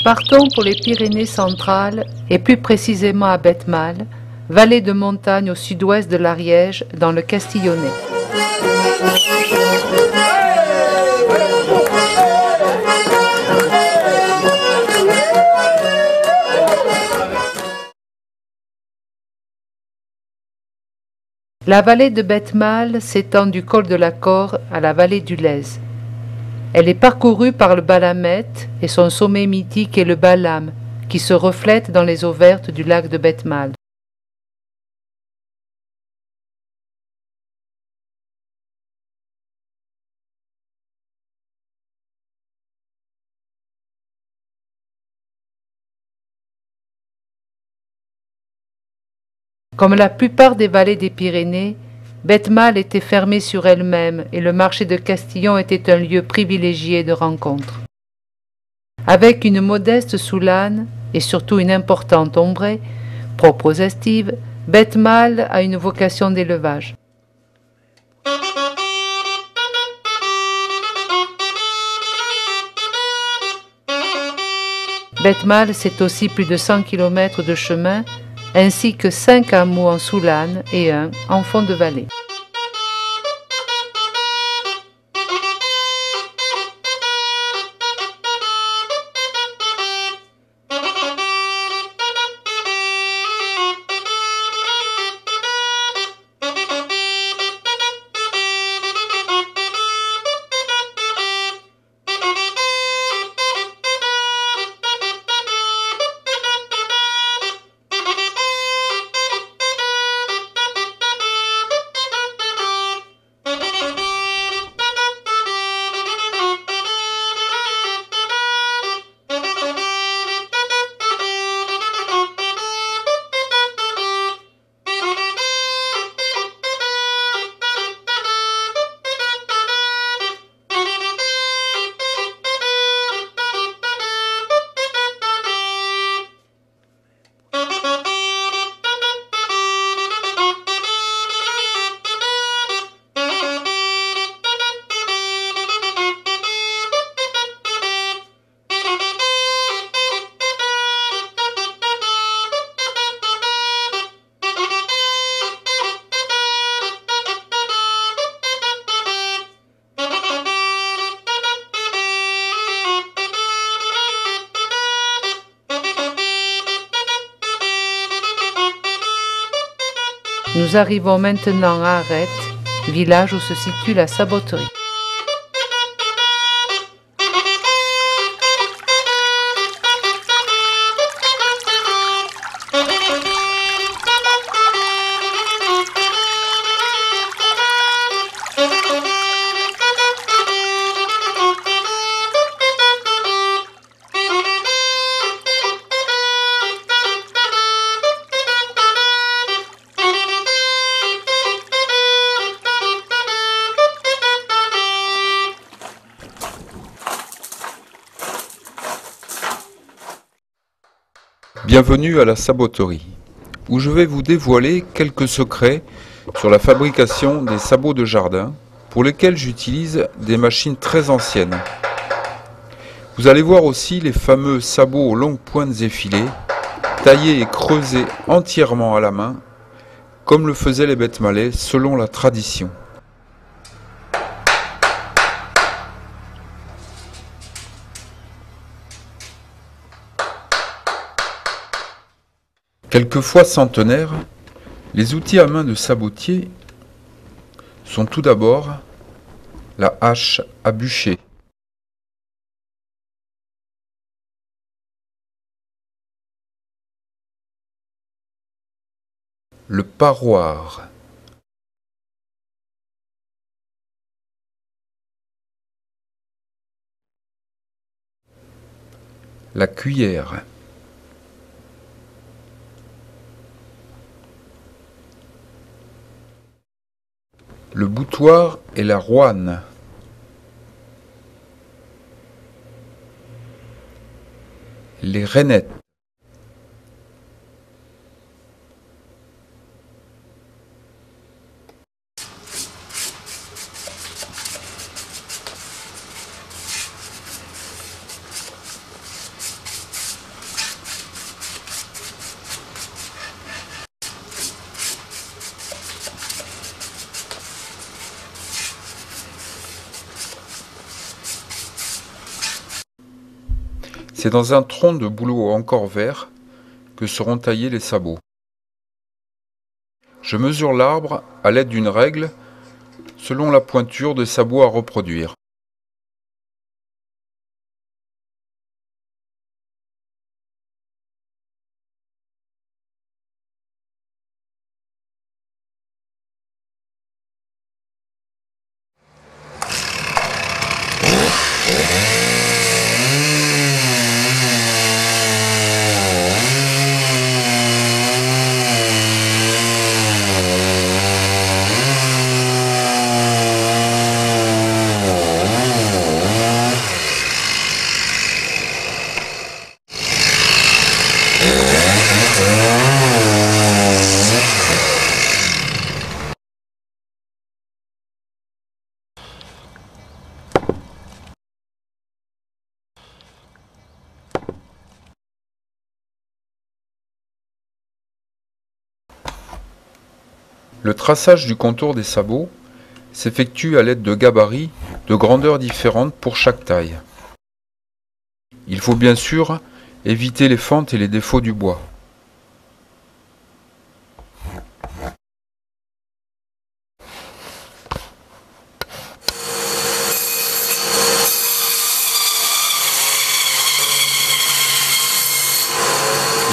Partons pour les Pyrénées centrales et plus précisément à Betmal, vallée de montagne au sud-ouest de l'Ariège dans le Castillonnais. La vallée de Betmal s'étend du col de la Cor à la vallée du Lez. Elle est parcourue par le Balamet et son sommet mythique est le Balam, qui se reflète dans les eaux vertes du lac de Betmal. Comme la plupart des vallées des Pyrénées, Betmal était fermée sur elle-même et le marché de Castillon était un lieu privilégié de rencontre. Avec une modeste soulane et surtout une importante ombrée, propre aux estives, Betmal a une vocation d'élevage. Betmal, c'est aussi plus de 100 km de chemin, ainsi que 5 hameaux en soulane et un en fond de vallée. Nous arrivons maintenant à Arrête, village où se situe la saboterie. Bienvenue à la saboterie, où je vais vous dévoiler quelques secrets sur la fabrication des sabots de jardin, pour lesquels j'utilise des machines très anciennes. Vous allez voir aussi les fameux sabots aux longues pointes effilées, taillés et creusés entièrement à la main, comme le faisaient les Betmalais selon la tradition. Quelquefois centenaires, les outils à main de sabotier sont tout d'abord la hache à bûcher, le parroir, la cuillère, le boutoir et la roine, les rainettes, C'est dans un tronc de bouleau encore vert que seront taillés les sabots. Je mesure l'arbre à l'aide d'une règle selon la pointure des sabots à reproduire. Le traçage du contour des sabots s'effectue à l'aide de gabarits de grandeurs différentes pour chaque taille. Il faut bien sûr éviter les fentes et les défauts du bois.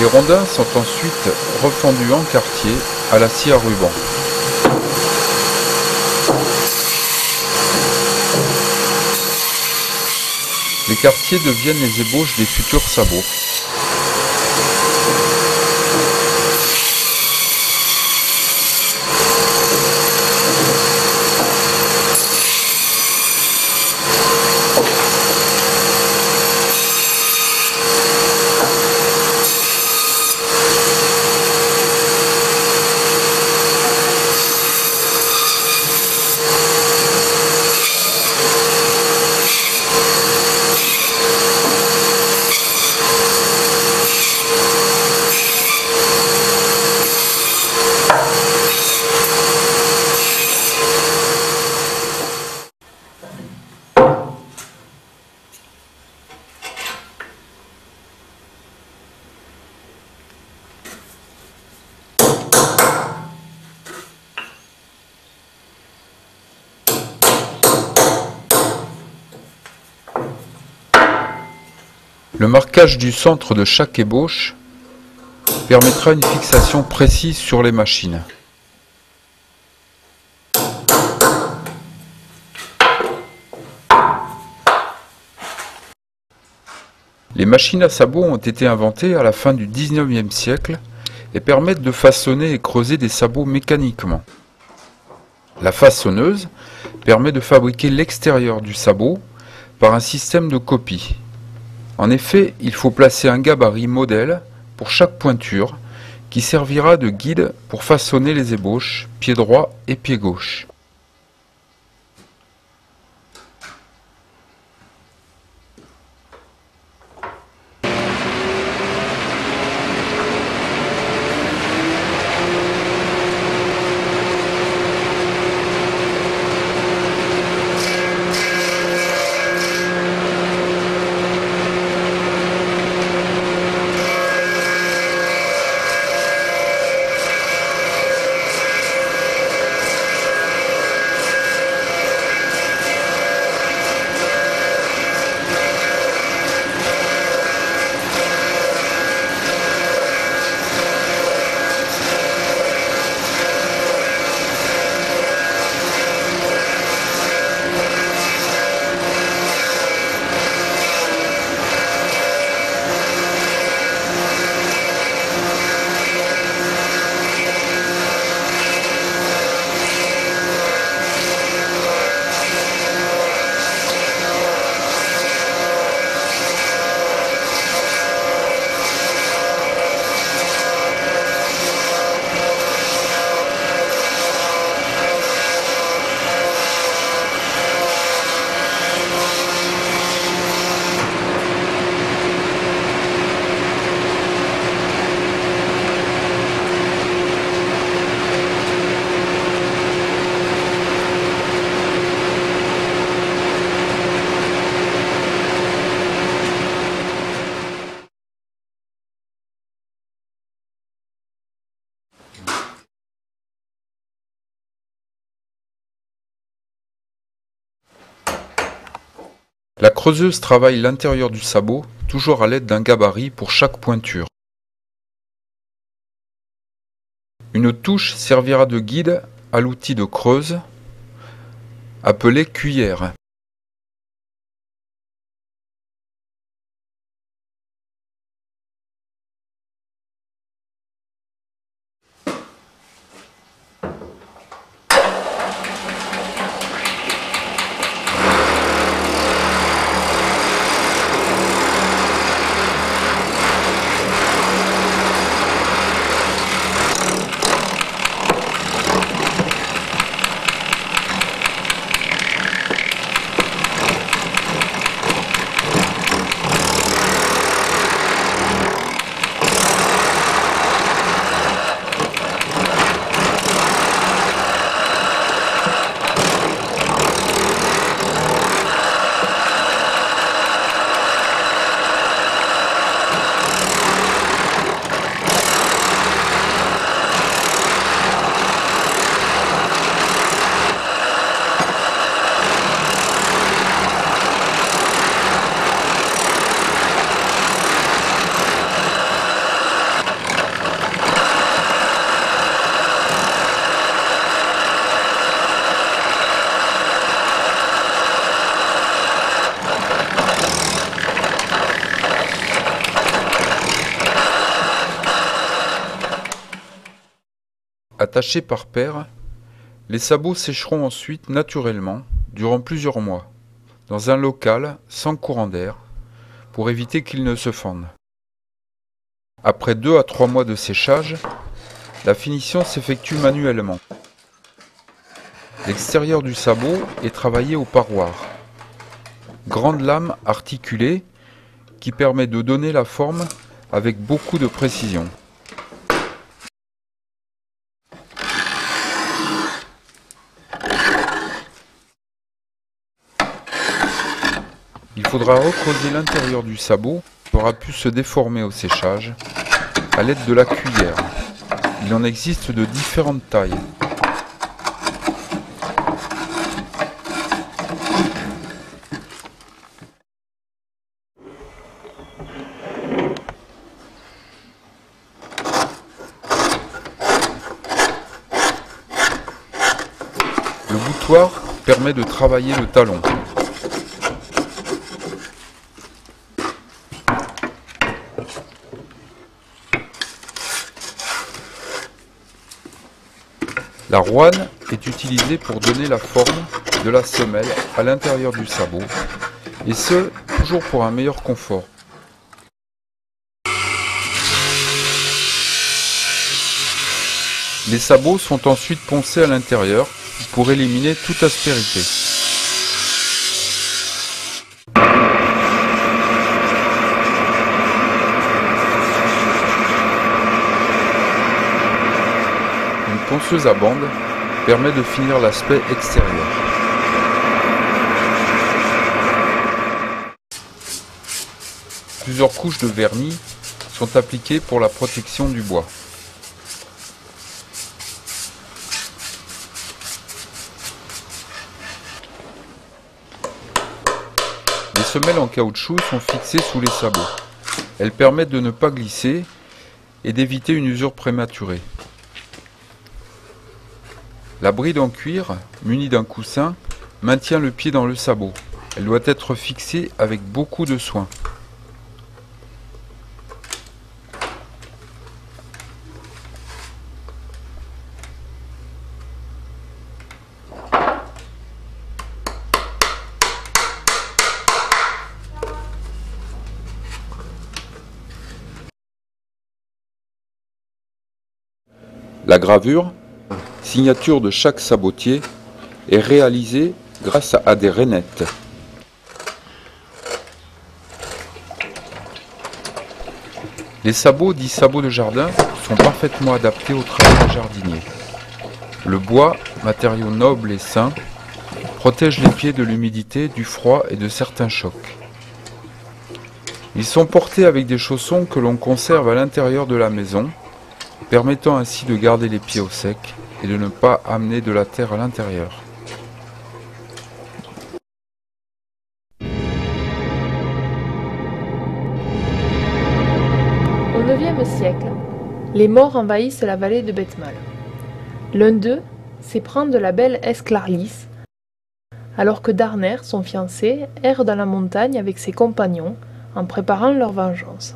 Les rondins sont ensuite refendus en quartier à la scie à ruban. Les quartiers deviennent les ébauches des futurs sabots. Le marquage du centre de chaque ébauche permettra une fixation précise sur les machines. Les machines à sabots ont été inventées à la fin du XIXe siècle et permettent de façonner et creuser des sabots mécaniquement. La façonneuse permet de fabriquer l'extérieur du sabot par un système de copie. En effet, il faut placer un gabarit modèle pour chaque pointure qui servira de guide pour façonner les ébauches, pied droit et pied gauche. La creuseuse travaille l'intérieur du sabot, toujours à l'aide d'un gabarit pour chaque pointure. Une touche servira de guide à l'outil de creuse, appelé cuillère. Attachés par paire, les sabots sécheront ensuite naturellement durant plusieurs mois, dans un local sans courant d'air, pour éviter qu'ils ne se fendent. Après 2 à 3 mois de séchage, la finition s'effectue manuellement. L'extérieur du sabot est travaillé au parroir. Grande lame articulée qui permet de donner la forme avec beaucoup de précision. Il faudra recreuser l'intérieur du sabot qui aura pu se déformer au séchage à l'aide de la cuillère. Il en existe de différentes tailles. Le boutoir permet de travailler le talon. La rouane est utilisée pour donner la forme de la semelle à l'intérieur du sabot, et ce, toujours pour un meilleur confort. Les sabots sont ensuite poncés à l'intérieur pour éliminer toute aspérité. Une ponceuse à bande permet de finir l'aspect extérieur. Plusieurs couches de vernis sont appliquées pour la protection du bois. Les semelles en caoutchouc sont fixées sous les sabots. Elles permettent de ne pas glisser et d'éviter une usure prématurée. La bride en cuir, munie d'un coussin, maintient le pied dans le sabot. Elle doit être fixée avec beaucoup de soin. La gravure, signature de chaque sabotier, est réalisée grâce à des rainettes. Les sabots dits sabots de jardin sont parfaitement adaptés aux travaux des jardiniers. Le bois, matériau noble et sain, protège les pieds de l'humidité, du froid et de certains chocs. Ils sont portés avec des chaussons que l'on conserve à l'intérieur de la maison, permettant ainsi de garder les pieds au sec et de ne pas amener de la terre à l'intérieur. IXe siècle, les Maures envahissent la vallée de Bethmal. L'un d'eux s'éprend de la belle Esclarlis, alors que Darner, son fiancé, erre dans la montagne avec ses compagnons en préparant leur vengeance.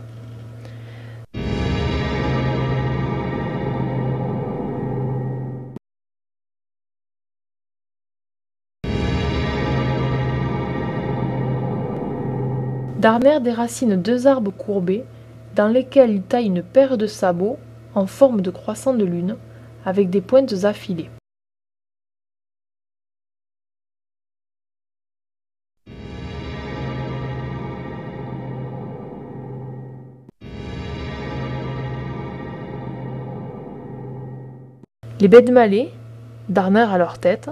Darner déracine 2 arbres courbés dans lesquels il taille une paire de sabots en forme de croissant de lune avec des pointes affilées. Les Bedmalais, Darner à leur tête,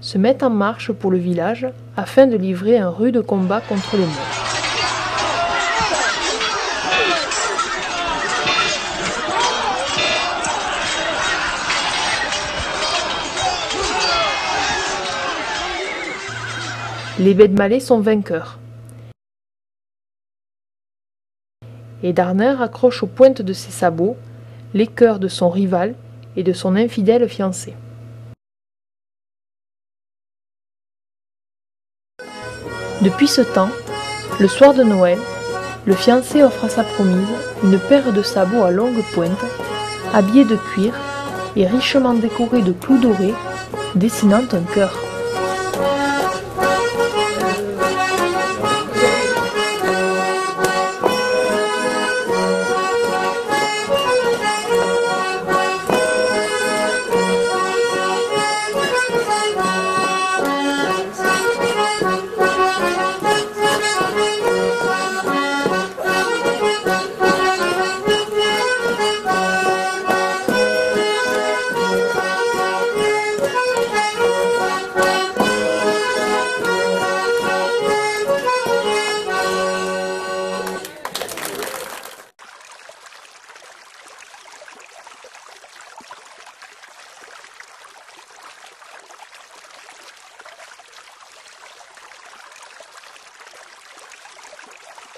se mettent en marche pour le village afin de livrer un rude combat contre les Maures. Les Bedmalais sont vainqueurs. Et Darner accroche aux pointes de ses sabots les cœurs de son rival et de son infidèle fiancé. Depuis ce temps, le soir de Noël, le fiancé offre à sa promise une paire de sabots à longue pointe, habillés de cuir et richement décorés de clous dorés, dessinant un cœur.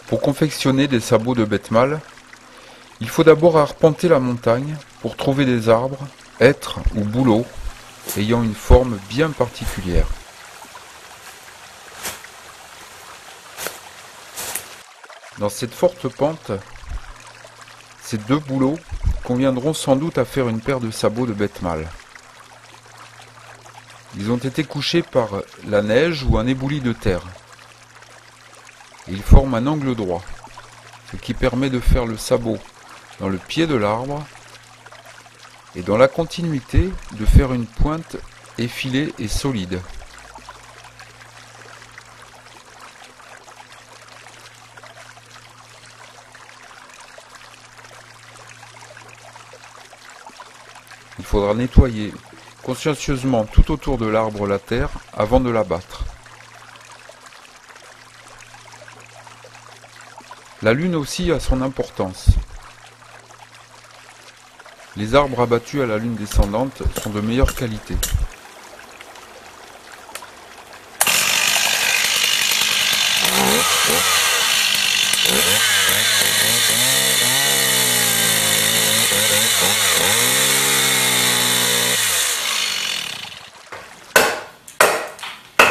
Pour confectionner des sabots de Bethmal, il faut d'abord arpenter la montagne pour trouver des arbres, hêtres ou bouleaux ayant une forme bien particulière. Dans cette forte pente, ces 2 bouleaux conviendront sans doute à faire une paire de sabots de Bethmal. Ils ont été couchés par la neige ou un éboulis de terre. Ils forment un angle droit, ce qui permet de faire le sabot dans le pied de l'arbre et dans la continuité de faire une pointe effilée et solide. Il faudra nettoyer consciencieusement tout autour de l'arbre la terre avant de l'abattre. La lune aussi a son importance. Les arbres abattus à la lune descendante sont de meilleure qualité.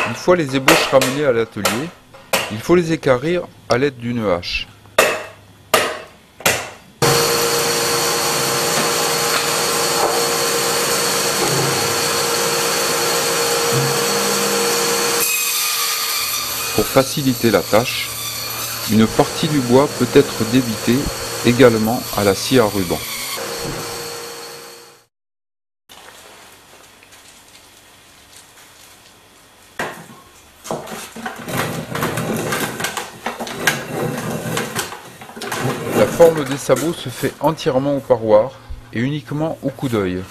Une fois les ébauches ramenées à l'atelier, il faut les équarrir à l'aide d'une hache. Pour faciliter la tâche, une partie du bois peut être débitée également à la scie à ruban. La forme des sabots se fait entièrement au parroir et uniquement au coup d'œil.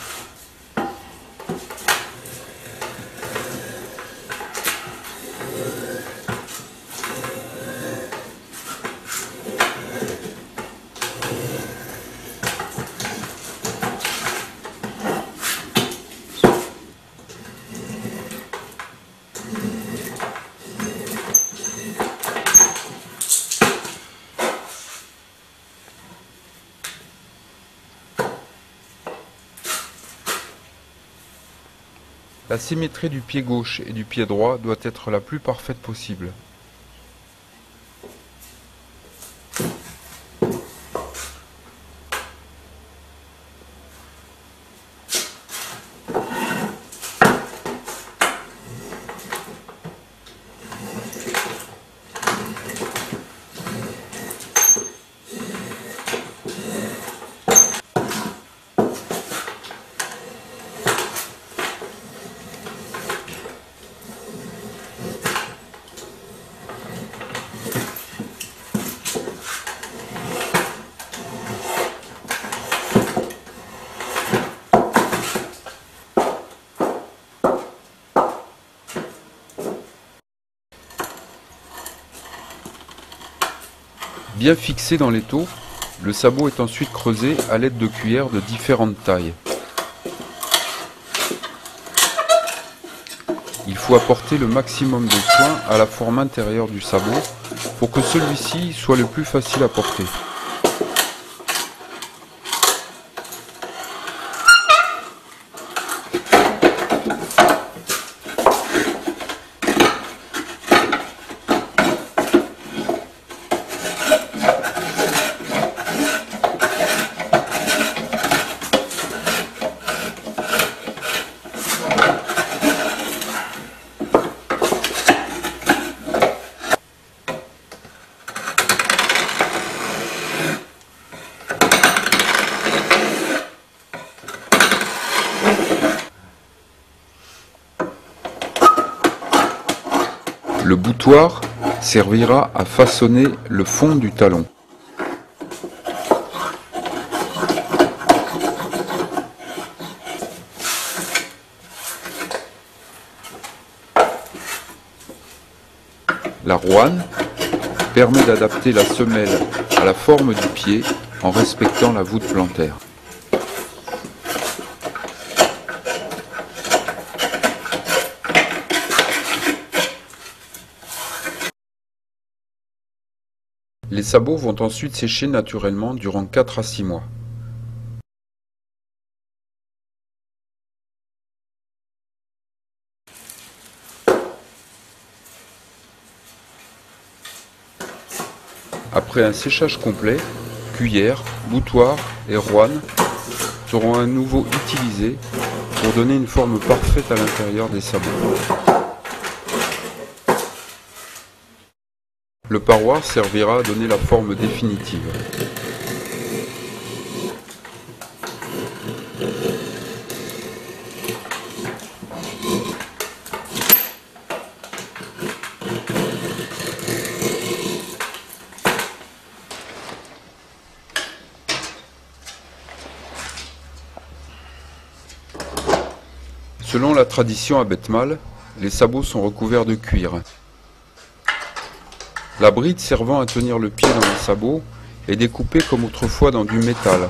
La symétrie du pied gauche et du pied droit doit être la plus parfaite possible. Bien fixé dans l'étau, le sabot est ensuite creusé à l'aide de cuillères de différentes tailles. Il faut apporter le maximum de soin à la forme intérieure du sabot pour que celui-ci soit le plus facile à porter. Le boutoir servira à façonner le fond du talon. La rouane permet d'adapter la semelle à la forme du pied en respectant la voûte plantaire. Les sabots vont ensuite sécher naturellement durant 4 à 6 mois. Après un séchage complet, cuillère, boutoir et rouane seront à nouveau utilisés pour donner une forme parfaite à l'intérieur des sabots. Le paroir servira à donner la forme définitive. Selon la tradition à Bethmal, les sabots sont recouverts de cuir. La bride servant à tenir le pied dans le sabot est découpée comme autrefois dans du métal.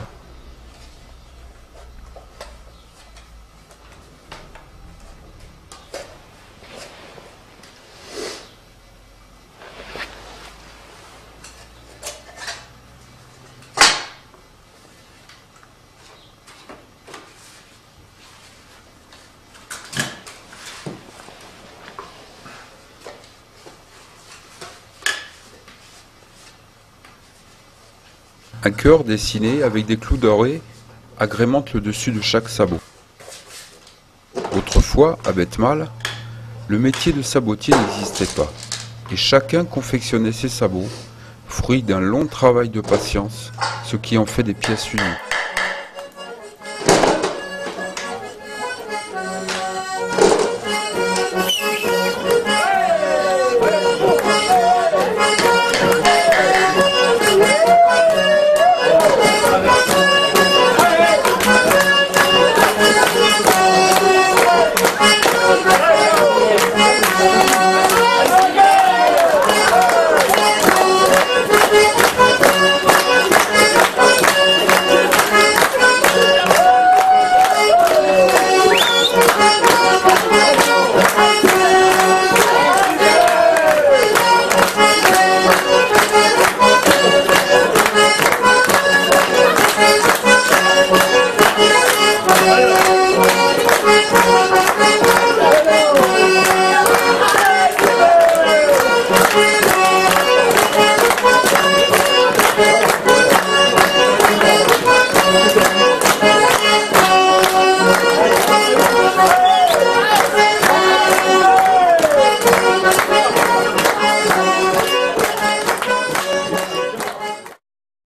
Un cœur dessiné avec des clous dorés agrémente le dessus de chaque sabot. Autrefois, à Bethmal, le métier de sabotier n'existait pas, et chacun confectionnait ses sabots, fruit d'un long travail de patience, ce qui en fait des pièces uniques.